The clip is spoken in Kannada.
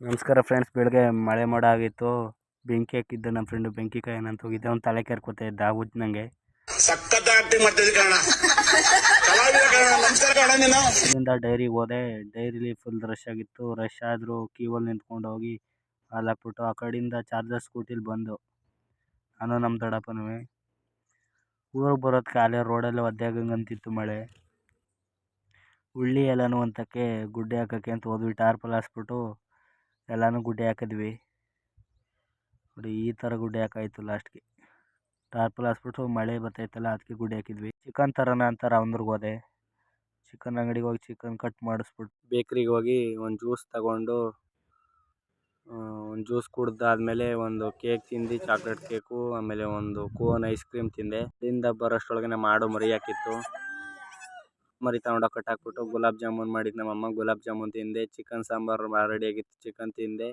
ನಮಸ್ಕಾರ ಫ್ರೆಂಡ್ಸ್. ಬೆಳಗ್ಗೆ ಮಳೆ ಮೋಡ ಆಗಿತ್ತು. ಬೆಂಕಿ ಹಾಕಿದ್ದ ನಮ್ಮ ಫ್ರೆಂಡು ಬೆಂಕಿ ಕಾಯನ ಅಂತ ಹೋಗಿದ್ದೆ. ಅವ್ನು ತಲೆ ಕೆರ್ಕೋತೆ ಇದ್ದ ಹುಚ್ಚ ನಂಗೆ. ಇಲ್ಲಿಂದ ಡೈರಿಗೆ ಹೋದೆ. ಡೈರಿಲಿ ಫುಲ್ ರಶ್ ಆಗಿತ್ತು. ರಶ್ ಆದರೂ ಕ್ಯೂವಲ್ಲಿ ನಿಂತ್ಕೊಂಡು ಹೋಗಿ ಅಲ್ಲಿ ಹಾಕ್ಬಿಟ್ಟು ಆ ಕಡೆಯಿಂದ ಚಾರ್ಜರ್ ಸ್ಕೂಟಿಲಿ ಬಂದು ನಾನು ನಮ್ಮ ದೊಡ್ಡಪ್ಪನೂ ಊರಿಗೆ ಬರೋದಕ್ಕೆ ಅಲ್ಲೇ ರೋಡಲ್ಲಿ ಒದ್ದೆ ಆಗಂಗಂತಿತ್ತು ಮಳೆ. ಉಳ್ಳಿ ಎಲ್ಲನೂ ಅಂತಕ್ಕೆ ಗುಡ್ಡೆ ಹಾಕೋಕ್ಕೆ ಅಂತ ಹೋದ್ವಿ. ಟಾರ್ಪಲ್ ಹಾಸ್ಬಿಟ್ಟು ಎಲ್ಲನೂ ಗುಡ್ಡೆ ಹಾಕಿದ್ವಿ. ನೋಡಿ ಈ ಥರ ಗುಡ್ಡೆ ಹಾಕಾಯ್ತು ಲಾಸ್ಟ್ಗೆ. ಟಾರ್ಪಲ್ ಹಾಸ್ಬಿಟ್ಟು ಮಳೆ ಬರ್ತೈತಲ್ಲ ಅದಕ್ಕೆ ಗುಡ್ಡೆ ಹಾಕಿದ್ವಿ. ಚಿಕನ್ ತರೋಣ ಅಂತ ರಾಮದುರ್ಗ ಹೋದೆ. ಚಿಕನ್ ಅಂಗಡಿಗೆ ಹೋಗಿ ಚಿಕನ್ ಕಟ್ ಮಾಡಿಸ್ಬಿಟ್ಟು ಬೇಕ್ರಿಗೆ ಹೋಗಿ ಒಂದು ಜ್ಯೂಸ್ ತಗೊಂಡು ಒಂದು ಜ್ಯೂಸ್ ಕುಡ್ದಾದ್ಮೇಲೆ ಒಂದು ಕೇಕ್ ತಿಂದು, ಚಾಕ್ಲೇಟ್ ಕೇಕು, ಆಮೇಲೆ ಒಂದು ಕೋನ್ ಐಸ್ ಕ್ರೀಮ್ ತಿಂದೆ. ಇಲ್ಲಿಂದ ಬರೋಷ್ಟರೊಳಗೆ ಮಾಡು ಮರಿ ಹಾಕಿತ್ತು. ಮರಿ ತಗೊಂಡೋಗಿ ಕಟ್ಟಾಕ್ಬಿಟ್ಟು ಗುಲಾಬ್ ಜಾಮೂನ್ ಮಾಡಿದ್ದು ನಮ್ಮಮ್ಮ. ಗುಲಾಬ್ ಜಾಮೂನ್ ತಿಂದೆ. ಚಿಕನ್ ಸಾಂಬಾರು ರೆಡಿಯಾಗಿತ್ತು, ಚಿಕನ್ ತಿಂದೆ.